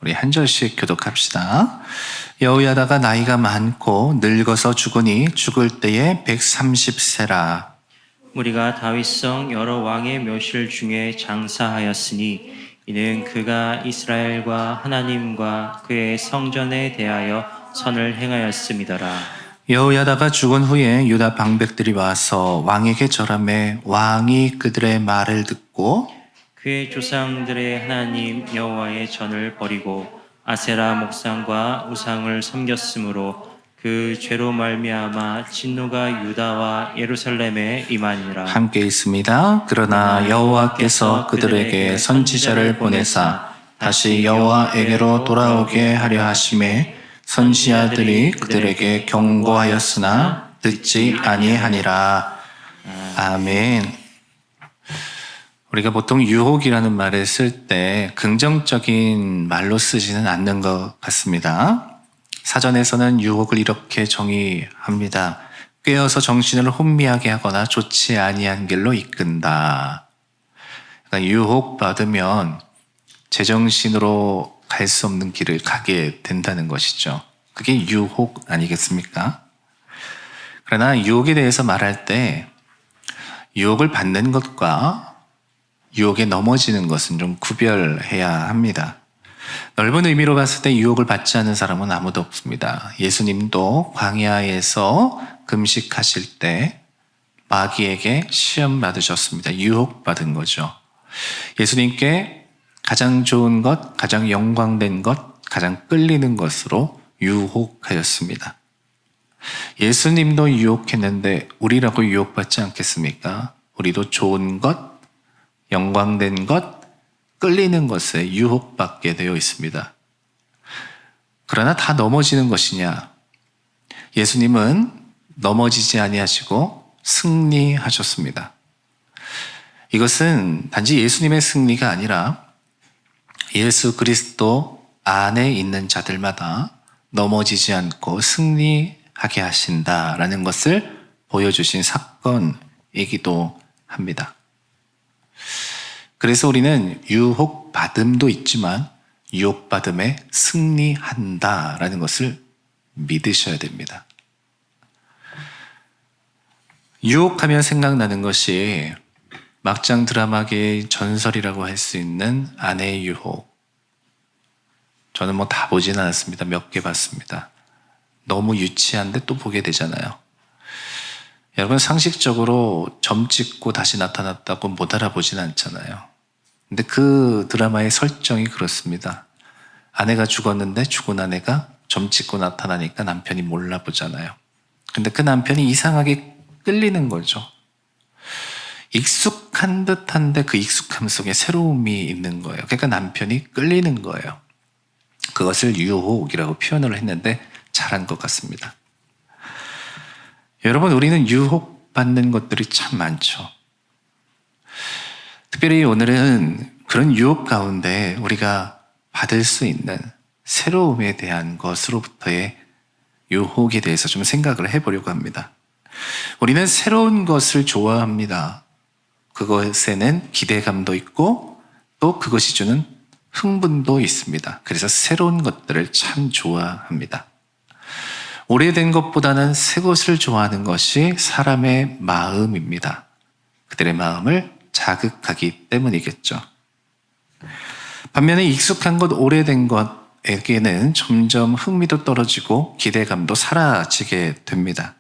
우리 한 절씩 교독합시다. 여호야다가 나이가 많고 늙어서 죽으니 죽을 때에 130세라. 우리가 다윗성 여러 왕의 묘실 중에 장사하였으니 이는 그가 이스라엘과 하나님과 그의 성전에 대하여 선을 행하였음이더라. 여호야다가 죽은 후에 유다 방백들이 와서 왕에게 절하매 왕이 그들의 말을 듣고 그의 조상들의 하나님 여호와의 전을 버리고 아세라 목상과 우상을 섬겼으므로 그 죄로 말미암아 진노가 유다와 예루살렘에 임하니라. 함께 있습니다. 그러나 여호와께서 그들에게 선지자를 보내사 다시 여호와에게로 돌아오게 하려 하심에 선지자들이 그들에게 경고하였으나 듣지 아니하니라. 아멘. 우리가 보통 유혹이라는 말을 쓸 때 긍정적인 말로 쓰지는 않는 것 같습니다. 사전에서는 유혹을 이렇게 정의합니다. 꿰어서 정신을 혼미하게 하거나 좋지 아니한 길로 이끈다. 그러니까 유혹받으면 제정신으로 갈 수 없는 길을 가게 된다는 것이죠. 그게 유혹 아니겠습니까? 그러나 유혹에 대해서 말할 때 유혹을 받는 것과 유혹에 넘어지는 것은 좀 구별해야 합니다. 넓은 의미로 봤을 때 유혹을 받지 않는 사람은 아무도 없습니다. 예수님도 광야에서 금식하실 때 마귀에게 시험 받으셨습니다. 유혹받은 거죠. 예수님께 가장 좋은 것, 가장 영광된 것, 가장 끌리는 것으로 유혹하였습니다. 예수님도 유혹했는데 우리라고 유혹받지 않겠습니까? 우리도 좋은 것, 영광된 것, 끌리는 것에 유혹받게 되어 있습니다. 그러나 다 넘어지는 것이냐? 예수님은 넘어지지 아니하시고 승리하셨습니다. 이것은 단지 예수님의 승리가 아니라 예수 그리스도 안에 있는 자들마다 넘어지지 않고 승리하게 하신다라는 것을 보여주신 사건이기도 합니다. 그래서 우리는 유혹받음도 있지만 유혹받음에 승리한다라는 것을 믿으셔야 됩니다. 유혹하면 생각나는 것이 막장 드라마계의 전설이라고 할 수 있는 아내의 유혹. 저는 뭐 다 보진 않았습니다. 몇 개 봤습니다. 너무 유치한데 또 보게 되잖아요. 여러분 상식적으로 점 찍고 다시 나타났다고 못 알아보진 않잖아요. 근데 그 드라마의 설정이 그렇습니다. 아내가 죽었는데 죽은 아내가 점 찍고 나타나니까 남편이 몰라보잖아요. 근데 그 남편이 이상하게 끌리는 거죠. 익숙한 듯한데 그 익숙함 속에 새로움이 있는 거예요. 그러니까 남편이 끌리는 거예요. 그것을 유혹이라고 표현을 했는데 잘한 것 같습니다. 여러분, 우리는 유혹받는 것들이 참 많죠. 특별히 오늘은 그런 유혹 가운데 우리가 받을 수 있는 새로움에 대한 것으로부터의 유혹에 대해서 좀 생각을 해보려고 합니다. 우리는 새로운 것을 좋아합니다. 그것에는 기대감도 있고 또 그것이 주는 흥분도 있습니다. 그래서 새로운 것들을 참 좋아합니다. 오래된 것보다는 새 것을 좋아하는 것이 사람의 마음입니다. 그들의 마음을 자극하기 때문이겠죠. 반면에 익숙한 것, 오래된 것에게는 점점 흥미도 떨어지고 기대감도 사라지게 됩니다.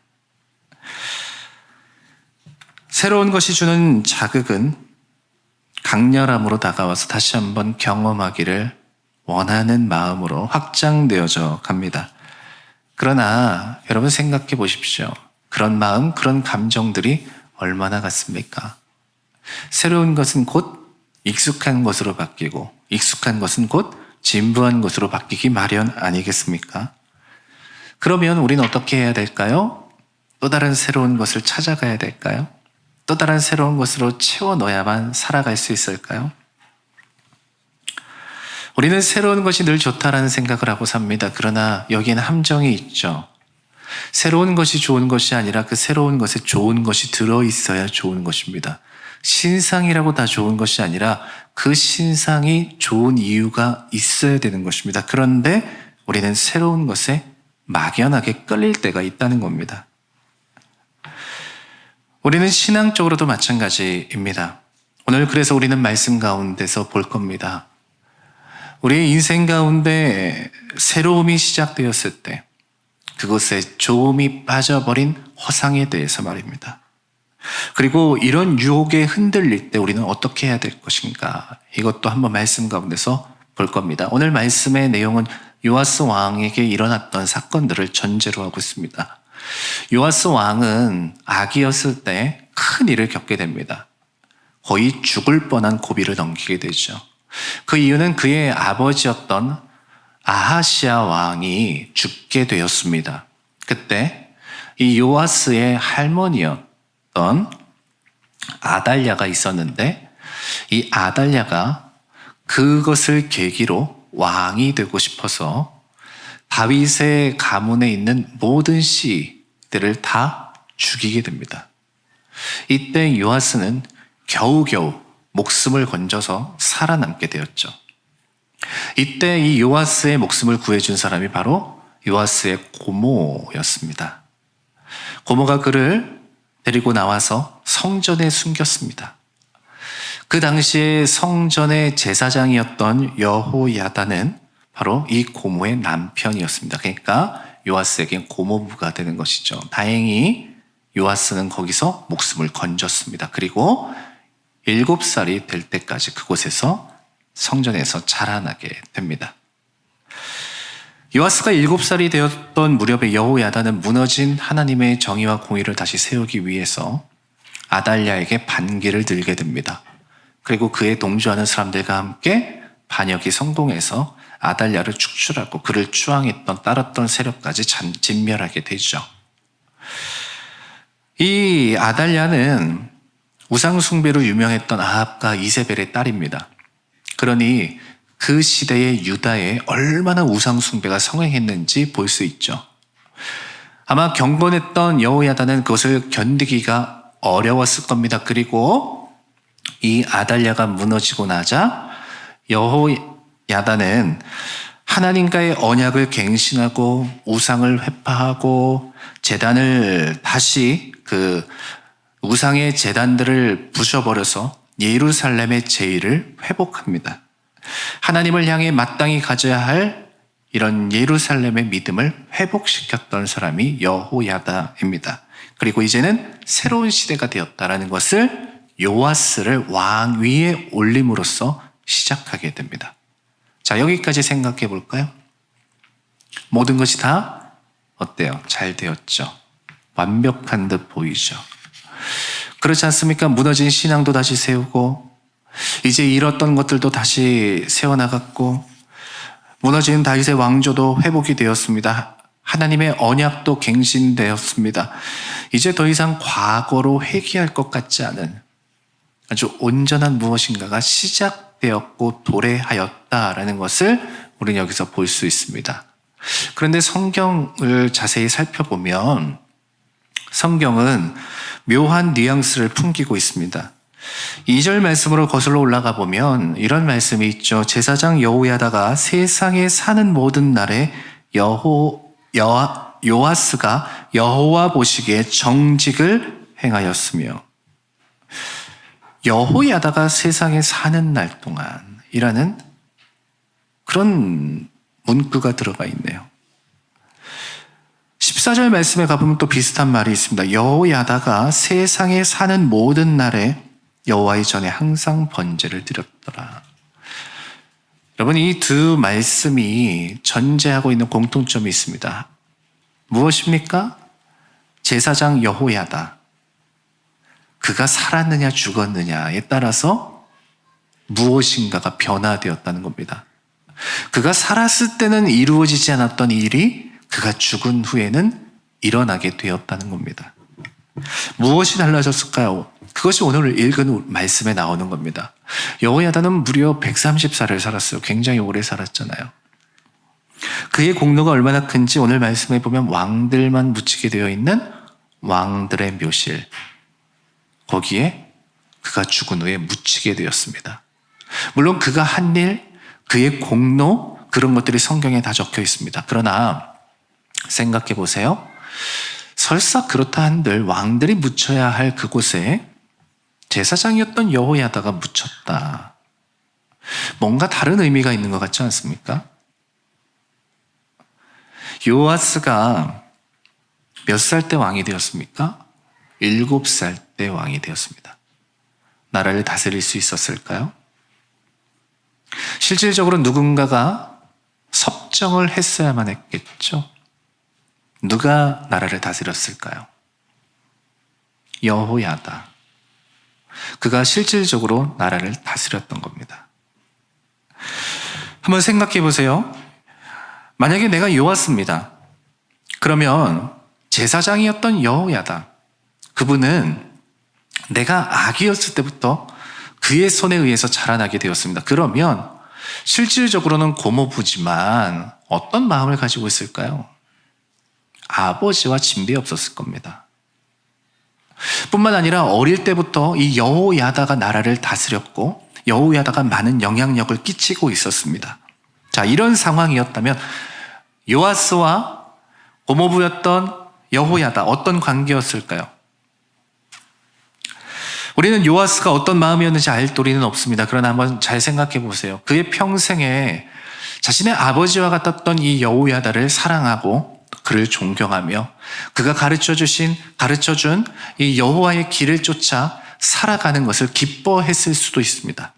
새로운 것이 주는 자극은 강렬함으로 다가와서 다시 한번 경험하기를 원하는 마음으로 확장되어져 갑니다. 그러나 여러분 생각해 보십시오. 그런 마음, 그런 감정들이 얼마나 같습니까? 새로운 것은 곧 익숙한 것으로 바뀌고 익숙한 것은 곧 진부한 것으로 바뀌기 마련 아니겠습니까? 그러면 우리는 어떻게 해야 될까요? 또 다른 새로운 것을 찾아가야 될까요? 또 다른 새로운 것으로 채워 넣어야만 살아갈 수 있을까요? 우리는 새로운 것이 늘 좋다라는 생각을 하고 삽니다. 그러나 여기에는 함정이 있죠. 새로운 것이 좋은 것이 아니라 그 새로운 것에 좋은 것이 들어있어야 좋은 것입니다. 신상이라고 다 좋은 것이 아니라 그 신상이 좋은 이유가 있어야 되는 것입니다. 그런데 우리는 새로운 것에 막연하게 끌릴 때가 있다는 겁니다. 우리는 신앙적으로도 마찬가지입니다. 오늘 그래서 우리는 말씀 가운데서 볼 겁니다. 우리의 인생 가운데 새로움이 시작되었을 때 그곳에 조음이 빠져버린 허상에 대해서 말입니다. 그리고 이런 유혹에 흔들릴 때 우리는 어떻게 해야 될 것인가, 이것도 한번 말씀 가운데서 볼 겁니다. 오늘 말씀의 내용은 요아스 왕에게 일어났던 사건들을 전제로 하고 있습니다. 요아스 왕은 아기였을 때 큰 일을 겪게 됩니다. 거의 죽을 뻔한 고비를 넘기게 되죠. 그 이유는 그의 아버지였던 아하시아 왕이 죽게 되었습니다. 그때 이 요아스의 할머니였던 아달랴가 있었는데, 이 아달랴가 그것을 계기로 왕이 되고 싶어서 다윗의 가문에 있는 모든 씨들을 다 죽이게 됩니다. 이때 요아스는 겨우겨우 목숨을 건져서 살아남게 되었죠. 이때 이 요아스의 목숨을 구해준 사람이 바로 요아스의 고모였습니다. 고모가 그를 데리고 나와서 성전에 숨겼습니다. 그 당시에 성전의 제사장이었던 여호야다는 바로 이 고모의 남편이었습니다. 그러니까 요아스에겐 고모부가 되는 것이죠. 다행히 요아스는 거기서 목숨을 건졌습니다. 그리고 7살이 될 때까지 그곳에서 성전에서 자라나게 됩니다. 요아스가 7살이 되었던 무렵에 여호야다는 무너진 하나님의 정의와 공의를 다시 세우기 위해서 아달랴에게 반기를 들게 됩니다. 그리고 그에 동조하는 사람들과 함께 반역이 성공해서 아달랴를 축출하고 그를 추앙했던 따랐던 세력까지 진멸하게 되죠. 이 아달랴는 우상숭배로 유명했던 아합과 이세벨의 딸입니다. 그러니 그 시대의 유다에 얼마나 우상숭배가 성행했는지 볼 수 있죠. 아마 경건했던 여호야다는 그것을 견디기가 어려웠을 겁니다. 그리고 이 아달랴가 무너지고 나자 여호야다는 하나님과의 언약을 갱신하고 우상을 회파하고 제단을 다시 그 우상의 제단들을 부셔버려서 예루살렘의 제의를 회복합니다. 하나님을 향해 마땅히 가져야 할 이런 예루살렘의 믿음을 회복시켰던 사람이 여호야다입니다. 그리고 이제는 새로운 시대가 되었다라는 것을 요아스를 왕 위에 올림으로써 시작하게 됩니다. 자, 여기까지 생각해 볼까요? 모든 것이 다 어때요? 잘 되었죠. 완벽한 듯 보이죠. 그렇지 않습니까? 무너진 신앙도 다시 세우고 이제 잃었던 것들도 다시 세워나갔고 무너진 다윗의 왕조도 회복이 되었습니다. 하나님의 언약도 갱신되었습니다. 이제 더 이상 과거로 회귀할 것 같지 않은 아주 온전한 무엇인가가 시작되었고 도래하였다라는 것을 우리는 여기서 볼 수 있습니다. 그런데 성경을 자세히 살펴보면 성경은 묘한 뉘앙스를 풍기고 있습니다. 2절 말씀으로 거슬러 올라가 보면 이런 말씀이 있죠. 제사장 여호야다가 세상에 사는 모든 날에 요아스가 여호와 보시기에 정직을 행하였으며, 여호야다가 세상에 사는 날 동안이라는 그런 문구가 들어가 있네요. 14절 말씀에 가보면 또 비슷한 말이 있습니다. 여호야다가 세상에 사는 모든 날에 여호와의 전에 항상 번제를 드렸더라. 여러분, 이 두 말씀이 전제하고 있는 공통점이 있습니다. 무엇입니까? 제사장 여호야다. 그가 살았느냐 죽었느냐에 따라서 무엇인가가 변화되었다는 겁니다. 그가 살았을 때는 이루어지지 않았던 일이 그가 죽은 후에는 일어나게 되었다는 겁니다. 무엇이 달라졌을까요? 그것이 오늘 읽은 말씀에 나오는 겁니다. 여호야다는 무려 130살을 살았어요. 굉장히 오래 살았잖아요. 그의 공로가 얼마나 큰지 오늘 말씀에 보면 왕들만 묻히게 되어 있는 왕들의 묘실, 거기에 그가 죽은 후에 묻히게 되었습니다. 물론 그가 한 일, 그의 공로, 그런 것들이 성경에 다 적혀 있습니다. 그러나 생각해 보세요. 설사 그렇다 한들 왕들이 묻혀야 할 그곳에 제사장이었던 여호야다가 묻혔다. 뭔가 다른 의미가 있는 것 같지 않습니까? 요아스가 몇 살 때 왕이 되었습니까? 7살 때 왕이 되었습니다. 나라를 다스릴 수 있었을까요? 실질적으로 누군가가 섭정을 했어야만 했겠죠. 누가 나라를 다스렸을까요? 여호야다. 그가 실질적으로 나라를 다스렸던 겁니다. 한번 생각해 보세요. 만약에 내가 요아스입니다. 그러면 제사장이었던 여호야다. 그분은 내가 아기였을 때부터 그의 손에 의해서 자라나게 되었습니다. 그러면 실질적으로는 고모부지만 어떤 마음을 가지고 있을까요? 아버지와 진배 없었을 겁니다. 뿐만 아니라 어릴 때부터 이 여호야다가 나라를 다스렸고 여호야다가 많은 영향력을 끼치고 있었습니다. 자, 이런 상황이었다면 요아스와 고모부였던 여호야다 어떤 관계였을까요? 우리는 요아스가 어떤 마음이었는지 알 도리는 없습니다. 그러나 한번 잘 생각해 보세요. 그의 평생에 자신의 아버지와 같았던 이 여호야다를 사랑하고 그를 존경하며 그가 가르쳐준 이 여호와의 길을 쫓아 살아가는 것을 기뻐했을 수도 있습니다.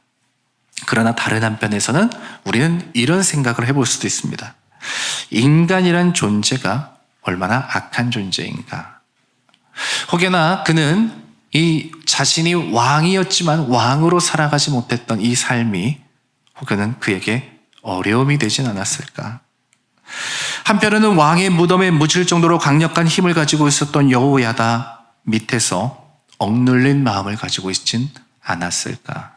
그러나 다른 한편에서는 우리는 이런 생각을 해볼 수도 있습니다. 인간이란 존재가 얼마나 악한 존재인가. 혹여나 그는 이 자신이 왕이었지만 왕으로 살아가지 못했던 이 삶이 혹여는 그에게 어려움이 되진 않았을까. 한편으로는 왕의 무덤에 묻힐 정도로 강력한 힘을 가지고 있었던 여호야다 밑에서 억눌린 마음을 가지고 있진 않았을까.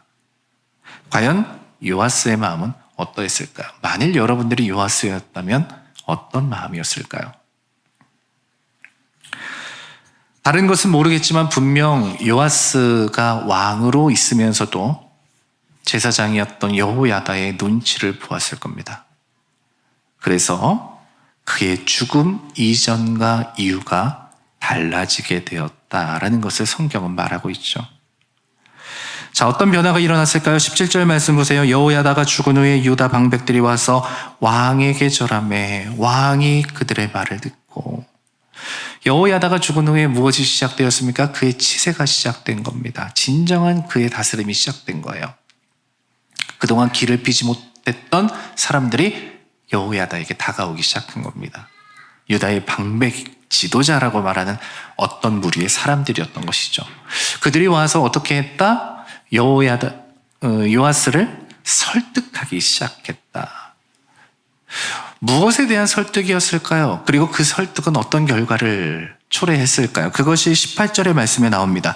과연 요아스의 마음은 어떠했을까요? 만일 여러분들이 요아스였다면 어떤 마음이었을까요? 다른 것은 모르겠지만 분명 요아스가 왕으로 있으면서도 제사장이었던 여호야다의 눈치를 보았을 겁니다. 그래서 그의 죽음 이전과 이후가 달라지게 되었다라는 것을 성경은 말하고 있죠. 자, 어떤 변화가 일어났을까요? 17절 말씀 보세요. 여호야다가 죽은 후에 유다 방백들이 와서 왕에게 절하매 왕이 그들의 말을 듣고. 여호야다가 죽은 후에 무엇이 시작되었습니까? 그의 치세가 시작된 겁니다. 진정한 그의 다스림이 시작된 거예요. 그동안 길을 피지 못했던 사람들이 여호야다에게 다가오기 시작한 겁니다. 유다의 방백 지도자라고 말하는 어떤 무리의 사람들이었던 것이죠. 그들이 와서 어떻게 했다? 요아스를 설득하기 시작했다. 무엇에 대한 설득이었을까요? 그리고 그 설득은 어떤 결과를 초래했을까요? 그것이 18절의 말씀에 나옵니다.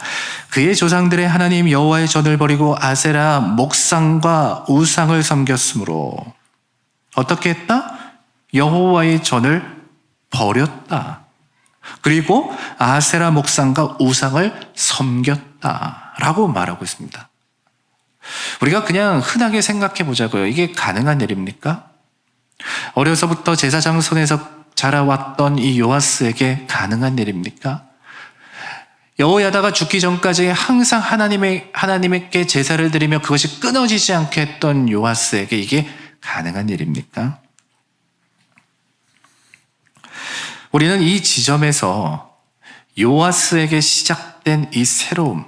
그의 조상들의 하나님 여호와의 전을 버리고 아세라 목상과 우상을 섬겼으므로 어떻게 했다? 여호와의 전을 버렸다. 그리고 아세라 목상과 우상을 섬겼다라고 말하고 있습니다. 우리가 그냥 흔하게 생각해 보자고요. 이게 가능한 일입니까? 어려서부터 제사장 손에서 자라왔던 이 요아스에게 가능한 일입니까? 여호야다가 죽기 전까지 항상 하나님께 제사를 드리며 그것이 끊어지지 않게 했던 요아스에게 이게 가능한 일입니까? 우리는 이 지점에서 요아스에게 시작된 이 새로움,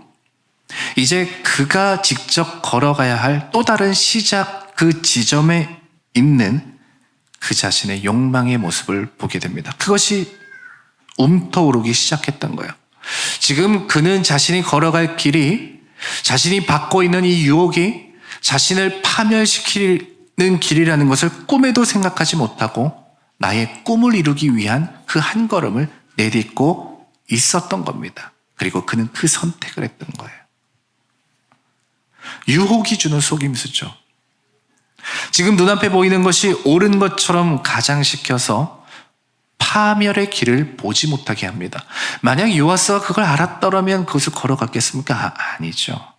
이제 그가 직접 걸어가야 할 또 다른 시작 그 지점에 있는 그 자신의 욕망의 모습을 보게 됩니다. 그것이 움터오르기 시작했던 거예요. 지금 그는 자신이 걸어갈 길이, 자신이 받고 있는 이 유혹이 자신을 파멸시키는 길이라는 것을 꿈에도 생각하지 못하고 나의 꿈을 이루기 위한 그 한 걸음을 내딛고 있었던 겁니다. 그리고 그는 그 선택을 했던 거예요. 유혹이 주는 속임수죠. 지금 눈앞에 보이는 것이 옳은 것처럼 가장시켜서 파멸의 길을 보지 못하게 합니다. 만약 요아스가 그걸 알았더라면 그것을 걸어갔겠습니까? 아니죠.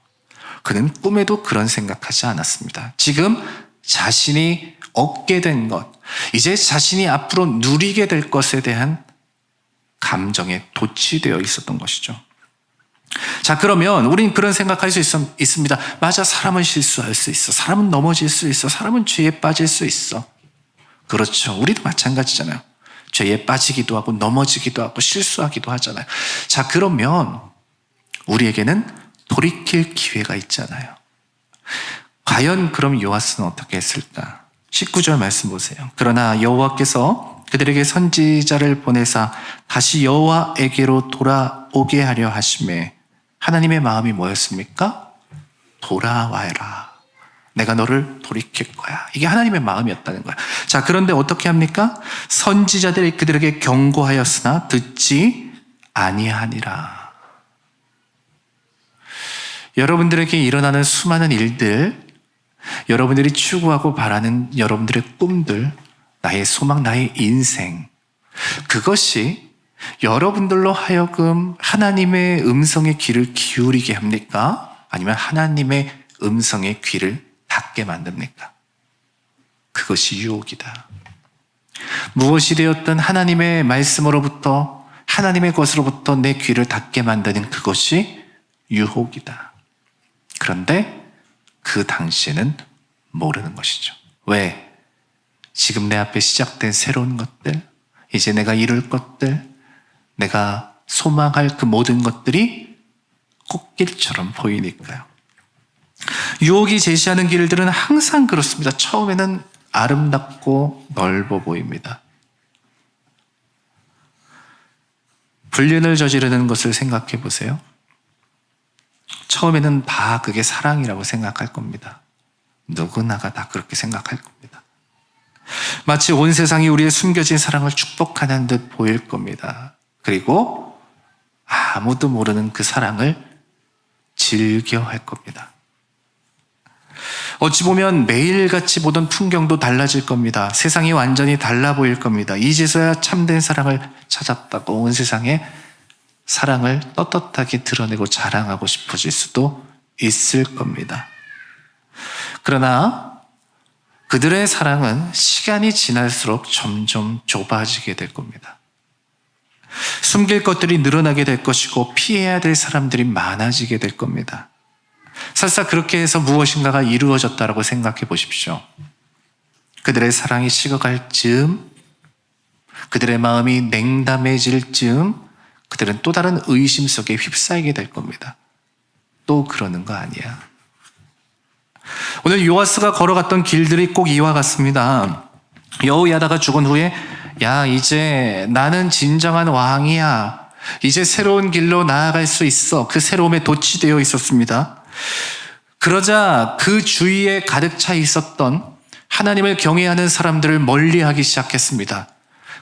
그는 꿈에도 그런 생각하지 않았습니다. 지금 자신이 얻게 된 것, 이제 자신이 앞으로 누리게 될 것에 대한 감정에 도취되어 있었던 것이죠. 자, 그러면 우린 그런 생각할 수 있습니다. 맞아, 사람은 실수할 수 있어. 사람은 넘어질 수 있어. 사람은 죄에 빠질 수 있어. 그렇죠. 우리도 마찬가지잖아요. 죄에 빠지기도 하고 넘어지기도 하고 실수하기도 하잖아요. 자, 그러면 우리에게는 돌이킬 기회가 있잖아요. 과연 그럼 요아스는 어떻게 했을까? 19절 말씀 보세요. 그러나 여호와께서 그들에게 선지자를 보내사 다시 여호와에게로 돌아오게 하려 하심에 하나님의 마음이 뭐였습니까? 돌아와라. 내가 너를 돌이킬 거야. 이게 하나님의 마음이었다는 거야. 자, 그런데 어떻게 합니까? 선지자들이 그들에게 경고하였으나 듣지 아니하니라. 여러분들에게 일어나는 수많은 일들, 여러분들이 추구하고 바라는 여러분들의 꿈들, 나의 소망, 나의 인생, 그것이 여러분들로 하여금 하나님의 음성의 귀를 기울이게 합니까? 아니면 하나님의 음성의 귀를 닫게 만듭니까? 그것이 유혹이다. 무엇이 되었든 하나님의 말씀으로부터, 하나님의 것으로부터 내 귀를 닫게 만드는 그것이 유혹이다. 그런데 그 당시에는 모르는 것이죠. 왜? 지금 내 앞에 시작된 새로운 것들, 이제 내가 이룰 것들, 내가 소망할 그 모든 것들이 꽃길처럼 보이니까요. 유혹이 제시하는 길들은 항상 그렇습니다. 처음에는 아름답고 넓어 보입니다. 불륜을 저지르는 것을 생각해 보세요. 처음에는 다 그게 사랑이라고 생각할 겁니다. 누구나가 다 그렇게 생각할 겁니다. 마치 온 세상이 우리의 숨겨진 사랑을 축복하는 듯 보일 겁니다. 그리고 아무도 모르는 그 사랑을 즐겨할 겁니다. 어찌 보면 매일같이 보던 풍경도 달라질 겁니다. 세상이 완전히 달라 보일 겁니다. 이제서야 참된 사랑을 찾았다고 온 세상에 사랑을 떳떳하게 드러내고 자랑하고 싶어질 수도 있을 겁니다. 그러나 그들의 사랑은 시간이 지날수록 점점 좁아지게 될 겁니다. 숨길 것들이 늘어나게 될 것이고 피해야 될 사람들이 많아지게 될 겁니다. 설사 그렇게 해서 무엇인가가 이루어졌다라고 생각해 보십시오. 그들의 사랑이 식어갈 즈음, 그들의 마음이 냉담해질 즈음, 그들은 또 다른 의심 속에 휩싸이게 될 겁니다. 또 그러는 거 아니야. 오늘 요아스가 걸어갔던 길들이 꼭 이와 같습니다. 여호야다가 죽은 후에 야, 이제 나는 진정한 왕이야. 이제 새로운 길로 나아갈 수 있어. 그 새로움에 도취되어 있었습니다. 그러자 그 주위에 가득 차 있었던 하나님을 경외하는 사람들을 멀리하기 시작했습니다.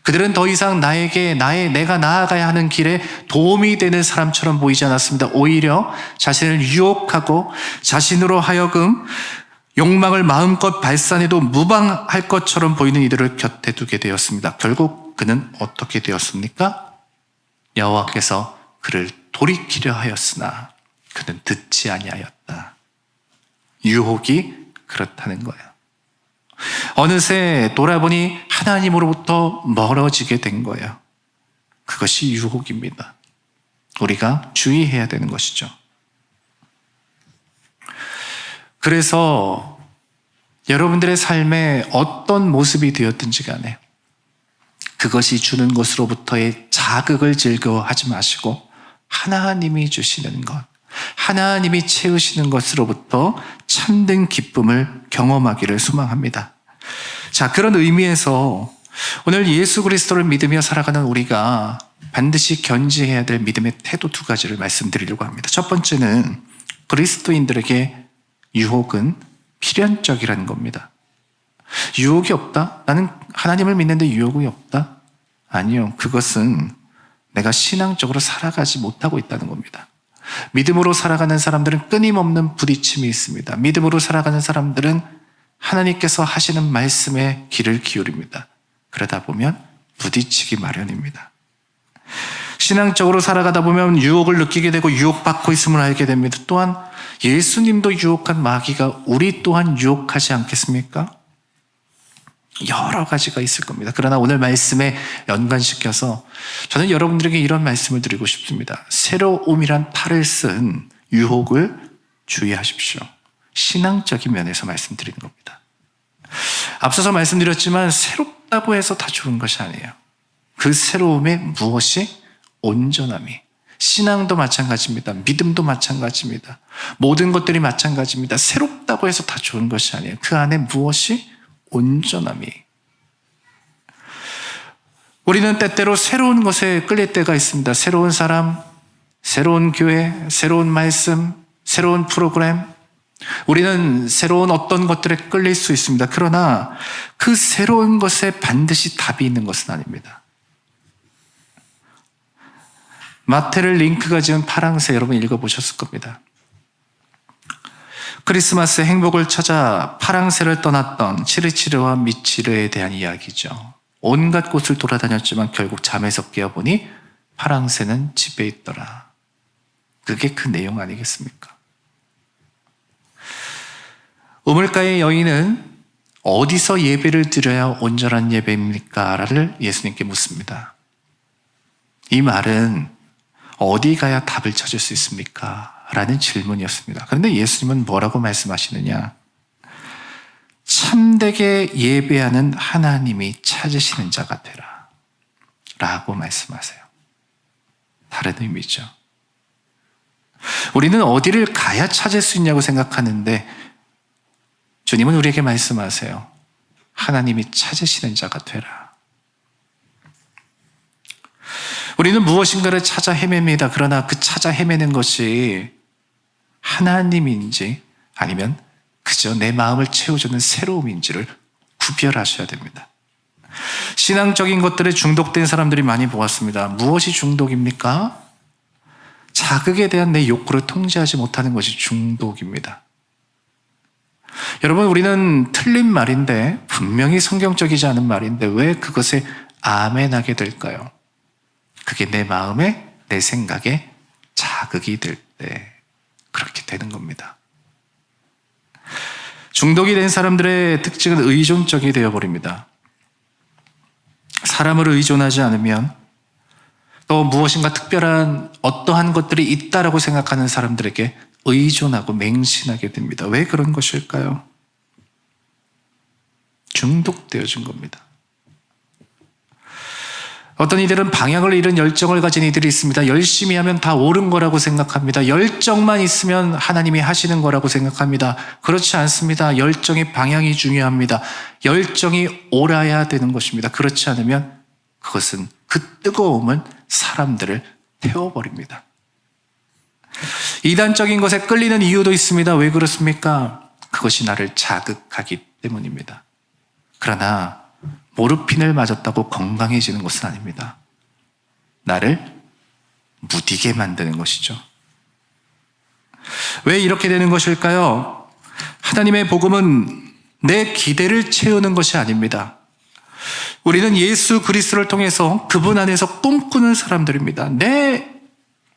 그들은 더 이상 내가 나아가야 하는 길에 도움이 되는 사람처럼 보이지 않았습니다. 오히려 자신을 유혹하고 자신으로 하여금 욕망을 마음껏 발산해도 무방할 것처럼 보이는 이들을 곁에 두게 되었습니다. 결국 그는 어떻게 되었습니까? 여호와께서 그를 돌이키려 하였으나 그는 듣지 아니하였다. 유혹이 그렇다는 거예요. 어느새 돌아보니 하나님으로부터 멀어지게 된 거예요. 그것이 유혹입니다. 우리가 주의해야 되는 것이죠. 그래서 여러분들의 삶에 어떤 모습이 되었든지 간에 그것이 주는 것으로부터의 자극을 즐거워하지 마시고 하나님이 주시는 것, 하나님이 채우시는 것으로부터 참된 기쁨을 경험하기를 소망합니다. 자, 그런 의미에서 오늘 예수 그리스도를 믿으며 살아가는 우리가 반드시 견지해야 될 믿음의 태도 두 가지를 말씀드리려고 합니다. 첫 번째는 그리스도인들에게 유혹은 필연적이라는 겁니다. 유혹이 없다? 나는 하나님을 믿는데 유혹이 없다? 아니요. 그것은 내가 신앙적으로 살아가지 못하고 있다는 겁니다. 믿음으로 살아가는 사람들은 끊임없는 부딪힘이 있습니다. 믿음으로 살아가는 사람들은 하나님께서 하시는 말씀에 귀를 기울입니다. 그러다 보면 부딪히기 마련입니다. 신앙적으로 살아가다 보면 유혹을 느끼게 되고 유혹받고 있음을 알게 됩니다. 또한 예수님도 유혹한 마귀가 우리 또한 유혹하지 않겠습니까? 여러 가지가 있을 겁니다. 그러나 오늘 말씀에 연관시켜서 저는 여러분들에게 이런 말씀을 드리고 싶습니다. 새로움이란 탈을 쓴 유혹을 주의하십시오. 신앙적인 면에서 말씀드리는 겁니다. 앞서서 말씀드렸지만 새롭다고 해서 다 좋은 것이 아니에요. 그 새로움에 무엇이? 온전함이. 신앙도 마찬가지입니다. 믿음도 마찬가지입니다. 모든 것들이 마찬가지입니다. 새롭다고 해서 다 좋은 것이 아니에요. 그 안에 무엇이? 온전함이. 우리는 때때로 새로운 것에 끌릴 때가 있습니다. 새로운 사람, 새로운 교회, 새로운 말씀, 새로운 프로그램. 우리는 새로운 어떤 것들에 끌릴 수 있습니다. 그러나 그 새로운 것에 반드시 답이 있는 것은 아닙니다. 마테를 링크가 지은 파랑새 여러분 읽어보셨을 겁니다. 크리스마스 행복을 찾아 파랑새를 떠났던 치르치르와 미치르에 대한 이야기죠. 온갖 곳을 돌아다녔지만 결국 잠에서 깨어보니 파랑새는 집에 있더라. 그게 그 내용 아니겠습니까? 우물가의 여인은 어디서 예배를 드려야 온전한 예배입니까? 라를 예수님께 묻습니다. 이 말은 어디 가야 답을 찾을 수 있습니까? 라는 질문이었습니다. 그런데 예수님은 뭐라고 말씀하시느냐? 참되게 예배하는 하나님이 찾으시는 자가 되라 라고 말씀하세요. 다른 의미죠. 우리는 어디를 가야 찾을 수 있냐고 생각하는데 주님은 우리에게 말씀하세요. 하나님이 찾으시는 자가 되라. 우리는 무엇인가를 찾아 헤맵니다. 그러나 그 찾아 헤매는 것이 하나님인지 아니면 그저 내 마음을 채워주는 새로움인지를 구별하셔야 됩니다. 신앙적인 것들에 중독된 사람들이 많이 보았습니다. 무엇이 중독입니까? 자극에 대한 내 욕구를 통제하지 못하는 것이 중독입니다. 여러분, 우리는 틀린 말인데, 분명히 성경적이지 않은 말인데 왜 그것에 아멘하게 될까요? 그게 내 마음에, 내 생각에 자극이 될 때 그렇게 되는 겁니다. 중독이 된 사람들의 특징은 의존적이 되어버립니다. 사람을 의존하지 않으면 또 무엇인가 특별한 어떠한 것들이 있다라고 생각하는 사람들에게 의존하고 맹신하게 됩니다. 왜 그런 것일까요? 중독되어진 겁니다. 어떤 이들은 방향을 잃은 열정을 가진 이들이 있습니다. 열심히 하면 다 옳은 거라고 생각합니다. 열정만 있으면 하나님이 하시는 거라고 생각합니다. 그렇지 않습니다. 열정의 방향이 중요합니다. 열정이 옳아야 되는 것입니다. 그렇지 않으면 그것은 그 뜨거움은 사람들을 태워버립니다. 이단적인 것에 끌리는 이유도 있습니다. 왜 그렇습니까? 그것이 나를 자극하기 때문입니다. 그러나 모르핀을 맞았다고 건강해지는 것은 아닙니다. 나를 무디게 만드는 것이죠. 왜 이렇게 되는 것일까요? 하나님의 복음은 내 기대를 채우는 것이 아닙니다. 우리는 예수 그리스도를 통해서 그분 안에서 꿈꾸는 사람들입니다. 내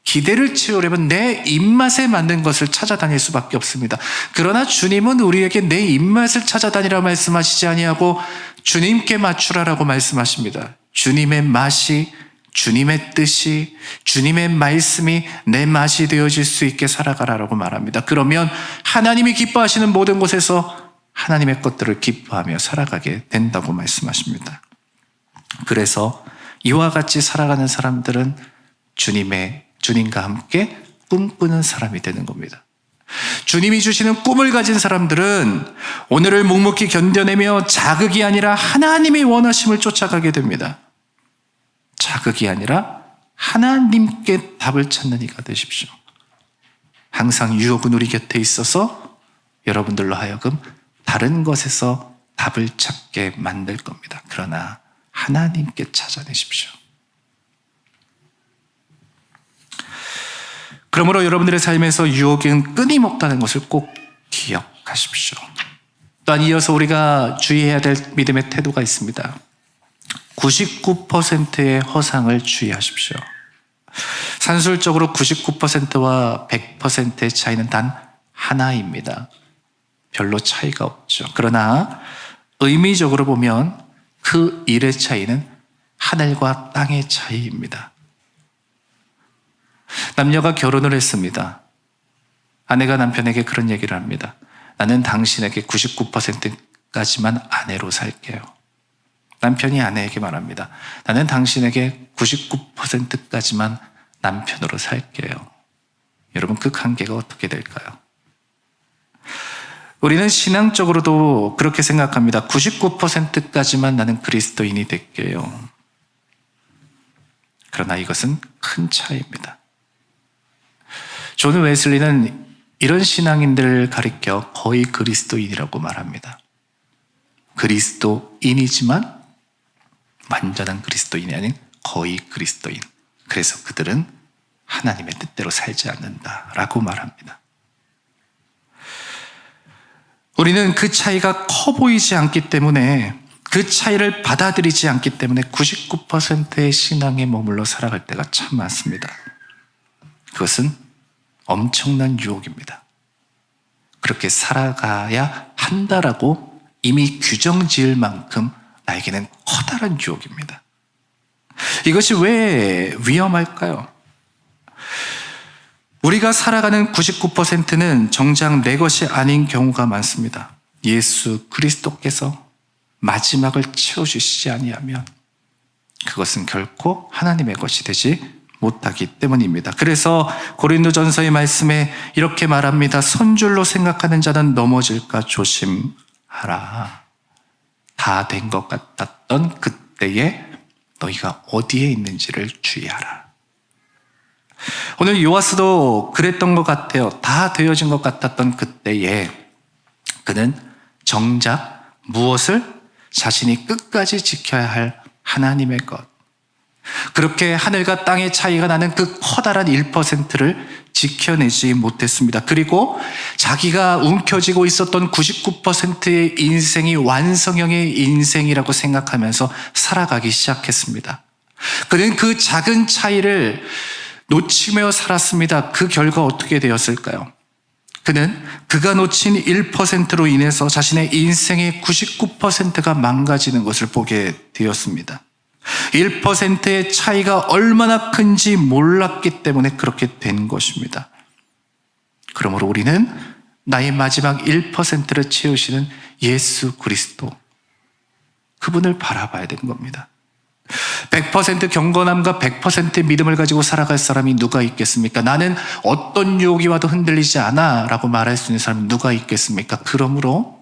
기대를 채우려면 내 입맛에 맞는 것을 찾아다닐 수밖에 없습니다. 그러나 주님은 우리에게 내 입맛을 찾아다니라 말씀하시지 아니하고 주님께 맞추라라고 말씀하십니다. 주님의 맛이, 주님의 뜻이, 주님의 말씀이 내 맛이 되어질 수 있게 살아가라라고 말합니다. 그러면 하나님이 기뻐하시는 모든 곳에서 하나님의 것들을 기뻐하며 살아가게 된다고 말씀하십니다. 그래서 이와 같이 살아가는 사람들은 주님과 함께 꿈꾸는 사람이 되는 겁니다. 주님이 주시는 꿈을 가진 사람들은 오늘을 묵묵히 견뎌내며 자극이 아니라 하나님이 원하심을 쫓아가게 됩니다. 자극이 아니라 하나님께 답을 찾는 이가 되십시오. 항상 유혹은 우리 곁에 있어서 여러분들로 하여금 다른 것에서 답을 찾게 만들 겁니다. 그러나 하나님께 찾아내십시오. 그러므로 여러분들의 삶에서 유혹은 끊임없다는 것을 꼭 기억하십시오. 또한 이어서 우리가 주의해야 될 믿음의 태도가 있습니다. 99%의 허상을 주의하십시오. 산술적으로 99%와 100%의 차이는 단 하나입니다. 별로 차이가 없죠. 그러나 의미적으로 보면 그 일의 차이는 하늘과 땅의 차이입니다. 남녀가 결혼을 했습니다. 아내가 남편에게 그런 얘기를 합니다. 나는 당신에게 99%까지만 아내로 살게요. 남편이 아내에게 말합니다. 나는 당신에게 99%까지만 남편으로 살게요. 여러분, 그 관계가 어떻게 될까요? 우리는 신앙적으로도 그렇게 생각합니다. 99%까지만 나는 그리스도인이 될게요. 그러나 이것은 큰 차이입니다. 존 웨슬리는 이런 신앙인들을 가리켜 거의 그리스도인이라고 말합니다. 그리스도인이지만 완전한 그리스도인이 아닌 거의 그리스도인. 그래서 그들은 하나님의 뜻대로 살지 않는다라고 말합니다. 우리는 그 차이가 커 보이지 않기 때문에, 그 차이를 받아들이지 않기 때문에 99%의 신앙에 머물러 살아갈 때가 참 많습니다. 그것은 엄청난 유혹입니다. 그렇게 살아가야 한다라고 이미 규정 지을 만큼 나에게는 커다란 유혹입니다. 이것이 왜 위험할까요? 우리가 살아가는 99%는 정작 내 것이 아닌 경우가 많습니다. 예수 그리스도께서 마지막을 채워주시지 아니하면 그것은 결코 하나님의 것이 되지 못하기 때문입니다. 그래서 고린도전서의 말씀에 이렇게 말합니다. 선줄로 생각하는 자는 넘어질까 조심하라. 다 된 것 같았던 그때에 너희가 어디에 있는지를 주의하라. 오늘 요아스도 그랬던 것 같아요. 다 되어진 것 같았던 그때에 그는 정작 무엇을 자신이 끝까지 지켜야 할 하나님의 것, 그렇게 하늘과 땅의 차이가 나는 그 커다란 1%를 지켜내지 못했습니다. 그리고 자기가 움켜쥐고 있었던 99%의 인생이 완성형의 인생이라고 생각하면서 살아가기 시작했습니다. 그는 그 작은 차이를 놓치며 살았습니다. 그 결과 어떻게 되었을까요? 그는 그가 놓친 1%로 인해서 자신의 인생의 99%가 망가지는 것을 보게 되었습니다. 1%의 차이가 얼마나 큰지 몰랐기 때문에 그렇게 된 것입니다. 그러므로 우리는 나의 마지막 1%를 채우시는 예수 그리스도, 그분을 바라봐야 되는 겁니다. 100% 경건함과 100% 믿음을 가지고 살아갈 사람이 누가 있겠습니까? 나는 어떤 유혹이 와도 흔들리지 않아 라고 말할 수 있는 사람이 누가 있겠습니까? 그러므로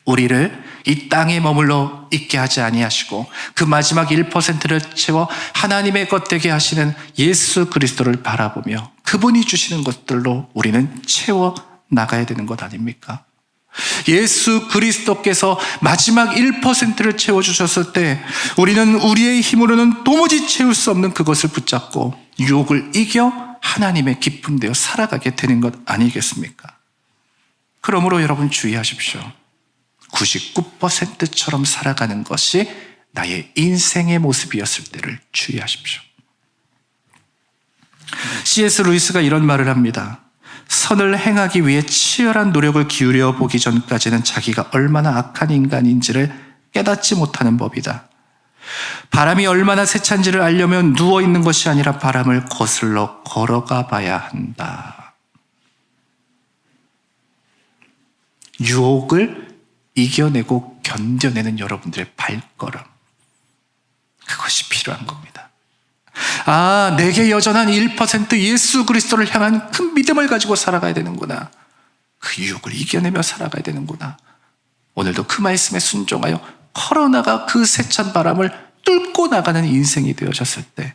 우리를 이 땅에 머물러 있게 하지 아니하시고 그 마지막 1%를 채워 하나님의 것 되게 하시는 예수 그리스도를 바라보며 그분이 주시는 것들로 우리는 채워 나가야 되는 것 아닙니까? 예수 그리스도께서 마지막 1%를 채워주셨을 때 우리는 우리의 힘으로는 도무지 채울 수 없는 그것을 붙잡고 유혹을 이겨 하나님의 기쁨 되어 살아가게 되는 것 아니겠습니까? 그러므로 여러분 주의하십시오. 99%처럼 살아가는 것이 나의 인생의 모습이었을 때를 주의하십시오. C.S. 루이스가 이런 말을 합니다. 선을 행하기 위해 치열한 노력을 기울여 보기 전까지는 자기가 얼마나 악한 인간인지를 깨닫지 못하는 법이다. 바람이 얼마나 세찬지를 알려면 누워있는 것이 아니라 바람을 거슬러 걸어가 봐야 한다. 유혹을 이겨내고 견뎌내는 여러분들의 발걸음, 그것이 필요한 겁니다. 아, 내게 여전한 1% 예수 그리스도를 향한 큰 믿음을 가지고 살아가야 되는구나. 그 유혹을 이겨내며 살아가야 되는구나. 오늘도 그 말씀에 순종하여 걸어나가 그 세찬 바람을 뚫고 나가는 인생이 되어졌을 때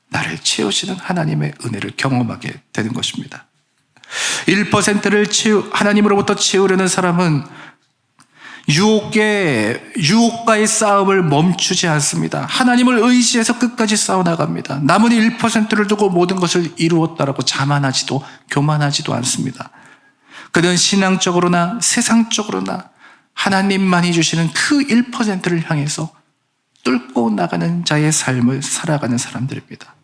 나를 채우시는 하나님의 은혜를 경험하게 되는 것입니다. 1%를 하나님으로부터 채우려는 사람은 유혹과의 싸움을 멈추지 않습니다. 하나님을 의지해서 끝까지 싸워나갑니다. 남은 1%를 두고 모든 것을 이루었다라고 자만하지도 교만하지도 않습니다. 그는 신앙적으로나 세상적으로나 하나님만이 주시는 그 1%를 향해서 뚫고 나가는 자의 삶을 살아가는 사람들입니다.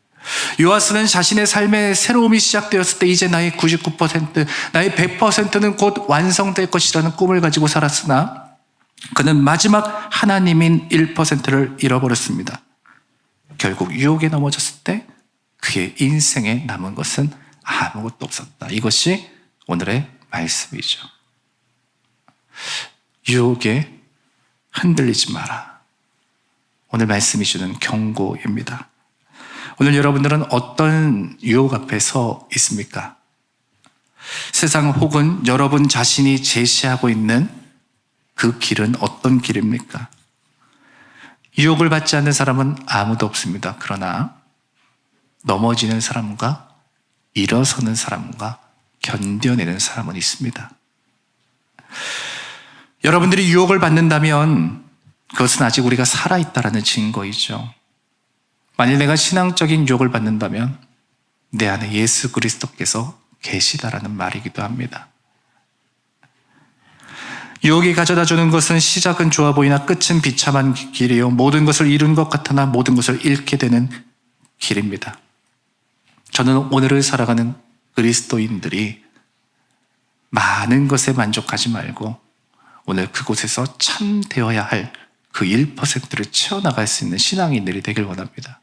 요아스는 자신의 삶의 새로움이 시작되었을 때 이제 나의 99%, 나의 100%는 곧 완성될 것이라는 꿈을 가지고 살았으나 그는 마지막 하나님인 1%를 잃어버렸습니다. 결국 유혹에 넘어졌을 때 그의 인생에 남은 것은 아무것도 없었다. 이것이 오늘의 말씀이죠. 유혹에 흔들리지 마라. 오늘 말씀이 주는 경고입니다. 오늘 여러분들은 어떤 유혹 앞에 서 있습니까? 세상 혹은 여러분 자신이 제시하고 있는 그 길은 어떤 길입니까? 유혹을 받지 않는 사람은 아무도 없습니다. 그러나 넘어지는 사람과 일어서는 사람과 견뎌내는 사람은 있습니다. 여러분들이 유혹을 받는다면 그것은 아직 우리가 살아있다라는 증거이죠. 만일 내가 신앙적인 유혹을 받는다면 내 안에 예수 그리스도께서 계시다라는 말이기도 합니다. 유혹이 가져다 주는 것은 시작은 좋아 보이나 끝은 비참한 길이요. 모든 것을 이룬 것 같으나 모든 것을 잃게 되는 길입니다. 저는 오늘을 살아가는 그리스도인들이 많은 것에 만족하지 말고 오늘 그곳에서 참 되어야 할 그 1%를 채워나갈 수 있는 신앙인들이 되길 원합니다.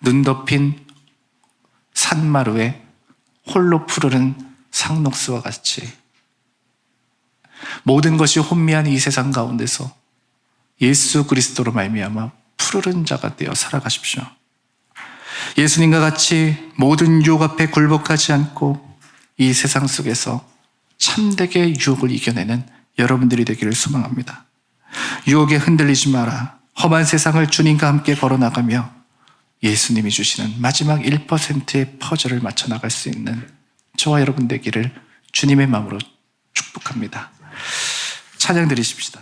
눈 덮인 산마루에 홀로 푸르는 상록수와 같이 모든 것이 혼미한 이 세상 가운데서 예수 그리스도로 말미암아 푸르른 자가 되어 살아가십시오. 예수님과 같이 모든 유혹 앞에 굴복하지 않고 이 세상 속에서 참되게 유혹을 이겨내는 여러분들이 되기를 소망합니다. 유혹에 흔들리지 마라. 험한 세상을 주님과 함께 걸어나가며 예수님이 주시는 마지막 1%의 퍼즐을 맞춰 나갈 수 있는 저와 여러분 되기를 주님의 마음으로 축복합니다. 찬양 드리십시다.